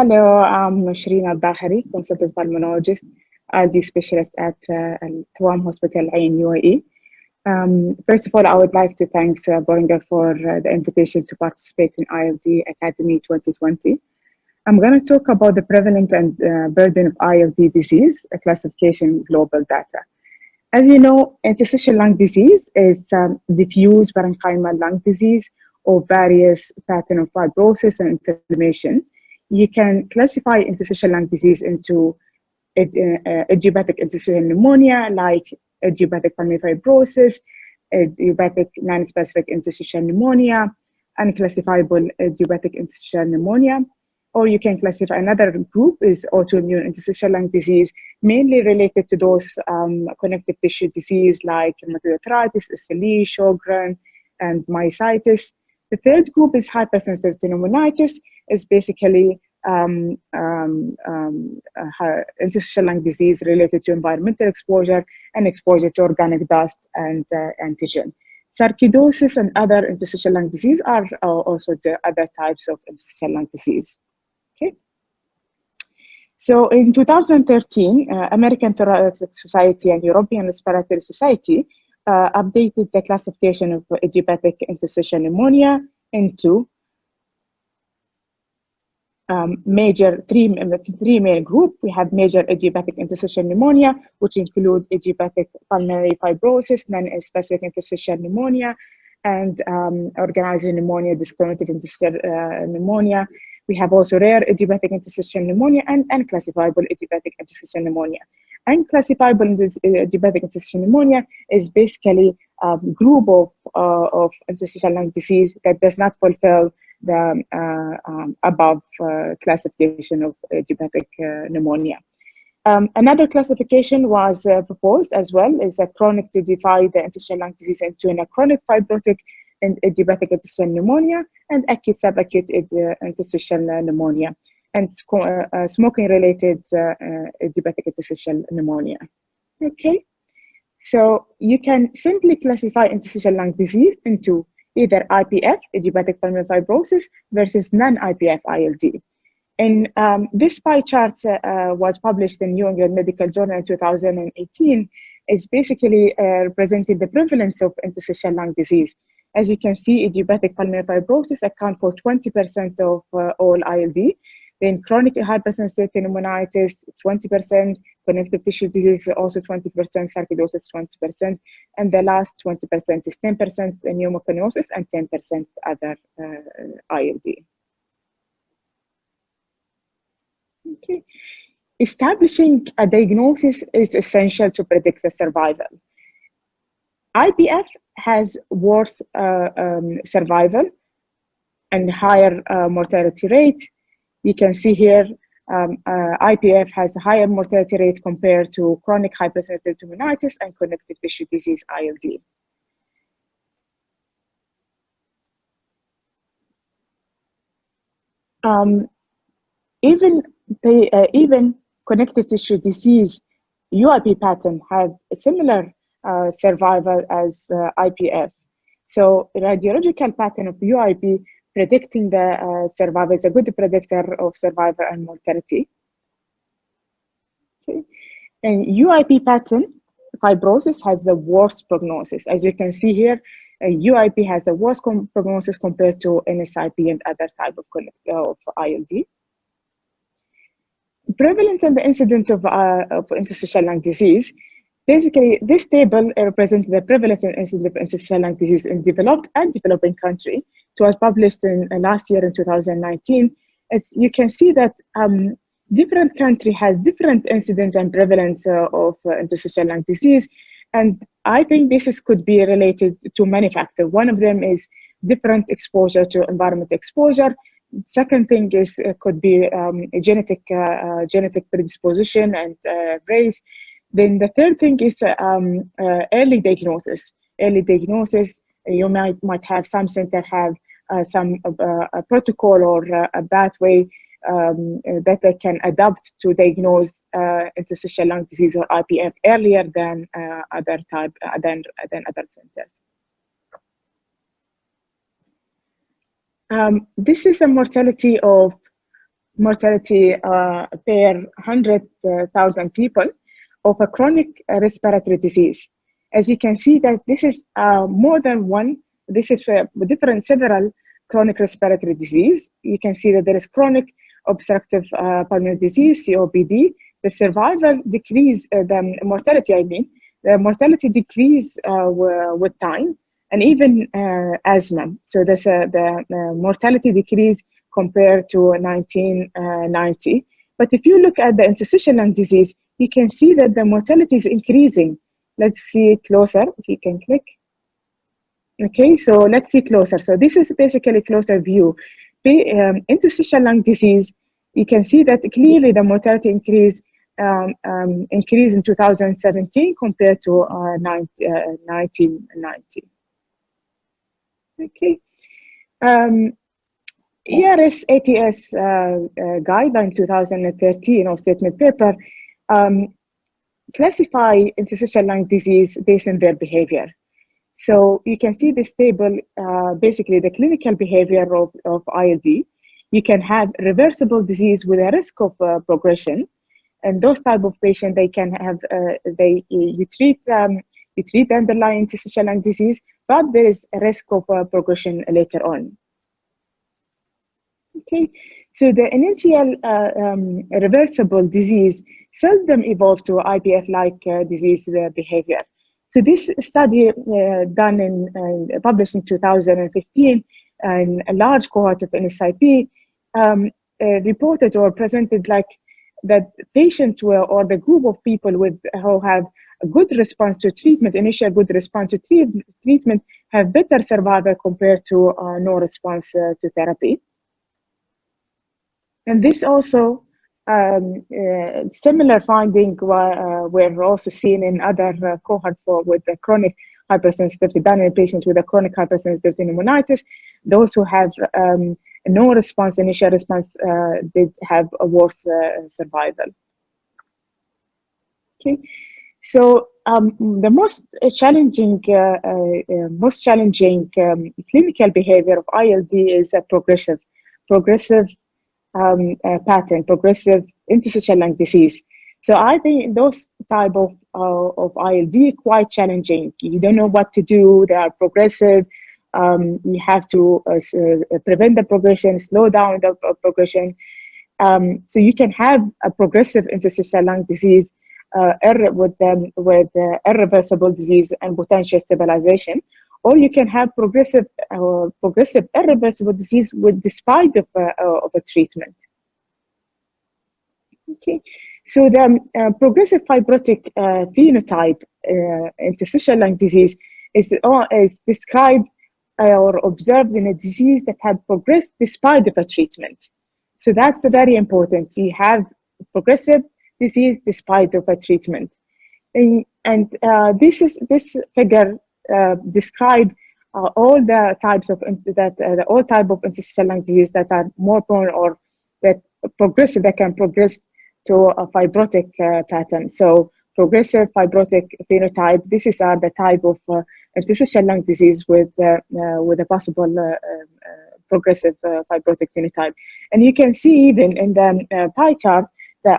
Hello, I'm Sharina consultant pulmonologist, RD specialist at Tuam Hospital in UAE. First of all, I would like to thank Boehringer for the invitation to participate in ILD Academy 2020. I'm going to talk about the prevalence and burden of ILD disease, a classification global data. As you know, interstitial lung disease is diffuse parenchymal lung disease or various pattern of fibrosis and inflammation. You can classify interstitial lung disease into idiopathic interstitial pneumonia, like idiopathic pulmonary fibrosis, idiopathic non-specific interstitial pneumonia, unclassifiable idiopathic interstitial pneumonia. Or you can classify another group is autoimmune interstitial lung disease, mainly related to those connective tissue disease like rheumatoid arthritis, SLE, Sjogren, and myositis. The third group is hypersensitive pneumonitis, is basically interstitial lung disease related to environmental exposure and exposure to organic dust and antigen. Sarcoidosis and other interstitial lung disease are also the other types of interstitial lung disease. Okay. So in 2013, American Thoracic Society and European Respiratory Society updated the classification of idiopathic interstitial pneumonia into three main groups. We have major idiopathic interstitial pneumonia, which include idiopathic pulmonary fibrosis, non-specific interstitial pneumonia, and organized pneumonia, discriminative interstitial pneumonia. We have also rare idiopathic interstitial pneumonia and unclassifiable idiopathic interstitial pneumonia. Unclassifiable idiopathic interstitial pneumonia is basically a group of interstitial lung disease that does not fulfill the above classification of idiopathic pneumonia. Another classification was proposed as well, is a chronic to divide the interstitial lung disease into a chronic fibrotic and idiopathic interstitial pneumonia and acute subacute interstitial pneumonia and smoking-related idiopathic interstitial pneumonia. Okay, so you can simply classify interstitial lung disease into either IPF, idiopathic pulmonary fibrosis, versus non-IPF ILD. And this pie chart was published in New England Medical Journal in 2018, is basically representing the prevalence of interstitial lung disease. As you can see, idiopathic pulmonary fibrosis account for 20% of all ILD. Then chronic hypersensitivity pneumonitis, 20%, connective tissue disease, also 20%, sarcoidosis, 20%, and the last 20% is 10% pneumoconiosis and 10% other ILD. Okay. Establishing a diagnosis is essential to predict the survival. IPF has worse survival and higher mortality rate. You can see here, IPF has a higher mortality rate compared to chronic hypersensitive pneumonitis and connective tissue disease ILD. Even connective tissue disease UIP pattern had a similar survival as IPF. So radiological pattern of UIP predicting the survival is a good predictor of survival and mortality. Okay. And UIP pattern fibrosis has the worst prognosis. As you can see here, UIP has the worst prognosis compared to NSIP and other type of ILD. Prevalence and the incidence of interstitial lung disease. Basically, this table represents the prevalence and incidence of interstitial lung disease in developed and developing countries. It was published in last year in 2019. As you can see that different country has different incidence and prevalence of interstitial lung disease. And I think this could be related to many factors. One of them is different exposure to environment exposure. Second thing is could be genetic predisposition and race. Then the third thing is early diagnosis. Early diagnosis, you might have some center have some protocol or a pathway that they can adapt to diagnose interstitial lung disease or IPF earlier than other centers. This is a mortality of mortality per 100,000 people of a chronic respiratory disease. As you can see that this is more than one, this is for different several chronic respiratory disease. You can see that there is chronic obstructive pulmonary disease, COPD. The survival decrease, the mortality, the mortality decrease with time, and even asthma. So there's the mortality decrease compared to 1990. But if you look at the interstitial lung disease, you can see that the mortality is increasing. Let's see it closer, if you can click. Okay, so let's see closer. So this is basically closer view. The interstitial lung disease, you can see that clearly the mortality increase in 2017 compared to 1990. Okay. ERS ATS guideline 2013 or statement paper classify interstitial lung disease based on their behavior. So you can see this table, basically the clinical behavior of ILD. You can have reversible disease with a risk of progression, and those type of patients, they can have you treat the underlying interstitial lung disease, but there is a risk of progression later on. Okay, so the initial reversible disease seldom evolves to IPF-like disease behavior. So this study done published in 2015, and a large cohort of NSIP reported or presented like that patient or the group of people who have a good response to treatment, initial good response to treatment, have better survival compared to no response to therapy. And this also, similar finding were also seen in other cohorts with the chronic hypersensitivity, done in patients with a chronic hypersensitivity pneumonitis. Those who have no response, initial response, did have a worse survival. Okay, so the most challenging clinical behavior of ILD is a progressive pattern, progressive interstitial lung disease. So I think those type of ILD quite challenging. You don't know what to do. They are progressive. You have to prevent the progression, slow down the progression. So you can have a progressive interstitial lung disease with irreversible disease and potential stabilization, or you can have progressive irreversible disease despite of a treatment. Okay, so the progressive fibrotic phenotype interstitial lung disease is described or observed in a disease that had progressed despite of a treatment. So that's very important. You have progressive disease despite of a treatment, and this figure describe all the types of all type of interstitial lung disease that are more prone or that progressive, that can progress to a fibrotic pattern. So progressive fibrotic phenotype. This is the type of interstitial lung disease with a possible progressive fibrotic phenotype. And you can see even in the pie chart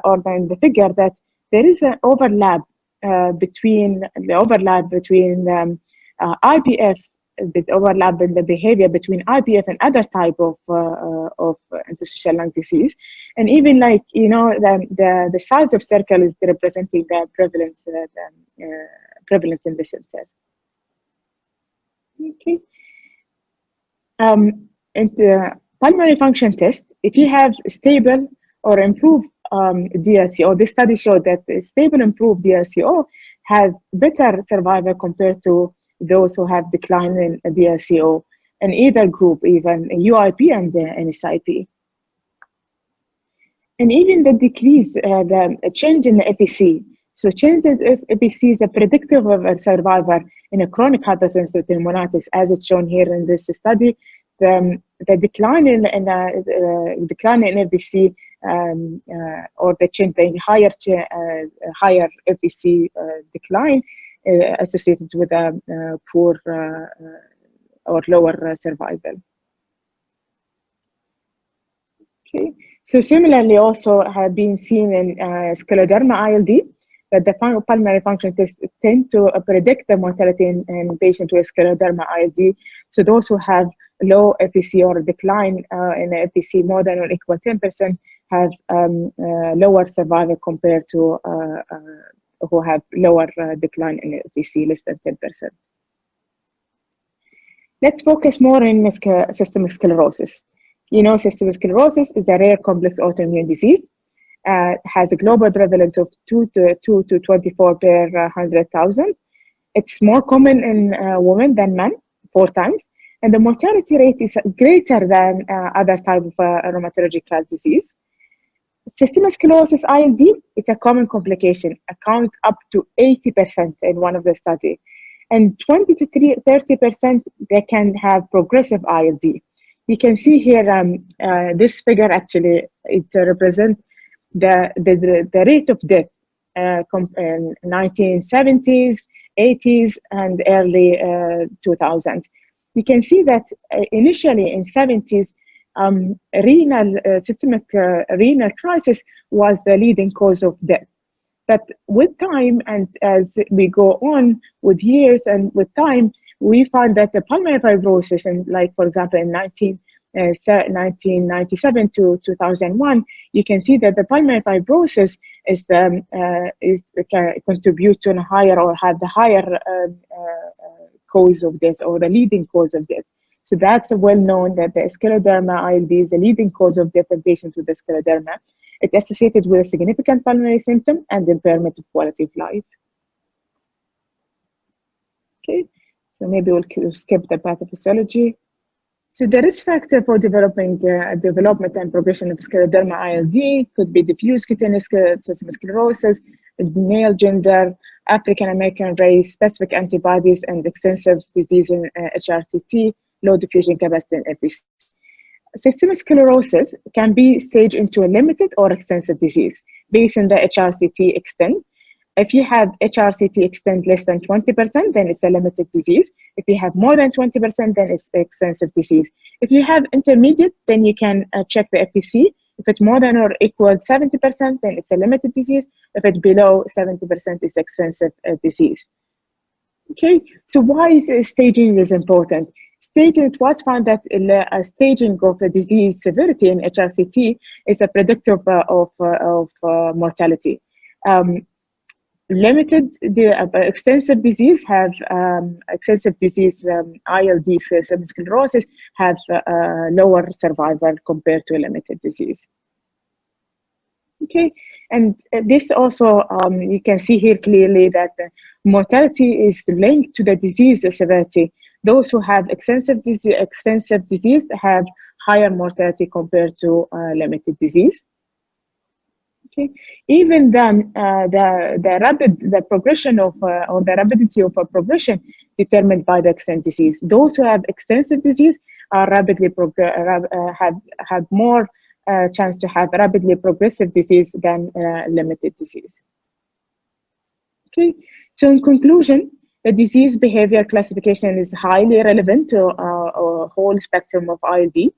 or in the figure that there is an overlap between IPF, the overlap in the behavior between IPF and other type of interstitial lung disease, and even like the size of circle is representing the prevalence in the centers. Okay. And the pulmonary function test, if you have stable or improved DLCO, this study showed that stable improved DLCO have better survival compared to those who have decline in DLCO in either group, even UIP and NSIP. And even the decrease, the change in the FVC. So change in FVC is a predictive of a survivor in a chronic hypersensitive pneumonitis, as it's shown here in this study. The decline in FVC or the change, the higher FVC decline associated with a poor or lower survival. Okay, So similarly, also have been seen in scleroderma ILD that the pulmonary function tests tend to predict the mortality in patients with scleroderma ILD. So those who have low FVC or decline in FVC more than or equal 10% have lower survival compared to who have lower decline in FVC less than 10%. Let's focus more on systemic sclerosis. You know, systemic sclerosis is a rare complex autoimmune disease. Has a global prevalence of 2 to 24 per 100,000. It's more common in women than men, 4 times. And the mortality rate is greater than other types of rheumatological disease. Systemic sclerosis ILD is a common complication, accounts up to 80% in one of the studies. And 20 to 30% they can have progressive ILD. You can see here this figure actually it represents the rate of death in 1970s, 80s, and early 2000s. You can see that initially in 70s, systemic renal crisis was the leading cause of death. But with time, and as we go on with years and with time, we find that the pulmonary fibrosis, and like for example in 1997 to 2001, you can see that the pulmonary fibrosis is can contribute to a higher or have the higher cause of death or the leading cause of death. So that's well known that the scleroderma ILD is the leading cause of death in patients with the scleroderma. It's associated with a significant pulmonary symptom and impairment of quality of life. Okay, so maybe we'll skip the pathophysiology. So the risk factor for developing development and progression of scleroderma ILD could be diffuse cutaneous systemic sclerosis, male gender, African American race, specific antibodies, and extensive disease in HRCT, low diffusion capacity in FVC. Systemic sclerosis can be staged into a limited or extensive disease based on the HRCT extent. If you have HRCT extent less than 20%, then it's a limited disease. If you have more than 20%, then it's extensive disease. If you have intermediate, then you can check the FVC. If it's more than or equal 70%, then it's a limited disease. If it's below 70%, it's extensive disease. Okay, so why is staging is important? Staging, it was found that a staging of the disease severity in HRCT is a predictor of mortality. Limited, extensive disease have extensive disease ILD, systemic sclerosis have lower survival compared to a limited disease. Okay, and this also you can see here clearly that mortality is linked to the disease severity. Those who have extensive disease have higher mortality compared to limited disease. Okay. Even then, the progression of or the rapidity of progression determined by the extent disease. Those who have extensive disease are rapidly have more chance to have rapidly progressive disease than limited disease. Okay. So in conclusion, the disease behavior classification is highly relevant to a whole spectrum of ILD.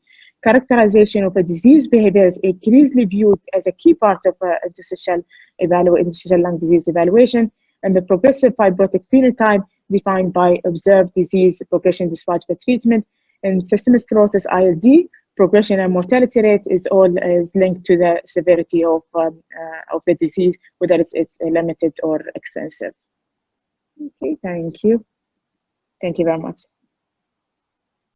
Characterization of a disease behavior is increasingly viewed as a key part of interstitial lung disease evaluation, and the progressive fibrotic phenotype defined by observed disease progression despite the treatment. And systemic sclerosis ILD, progression and mortality rate is linked to the severity of the disease, whether it's limited or extensive. Okay, thank you. Thank you very much.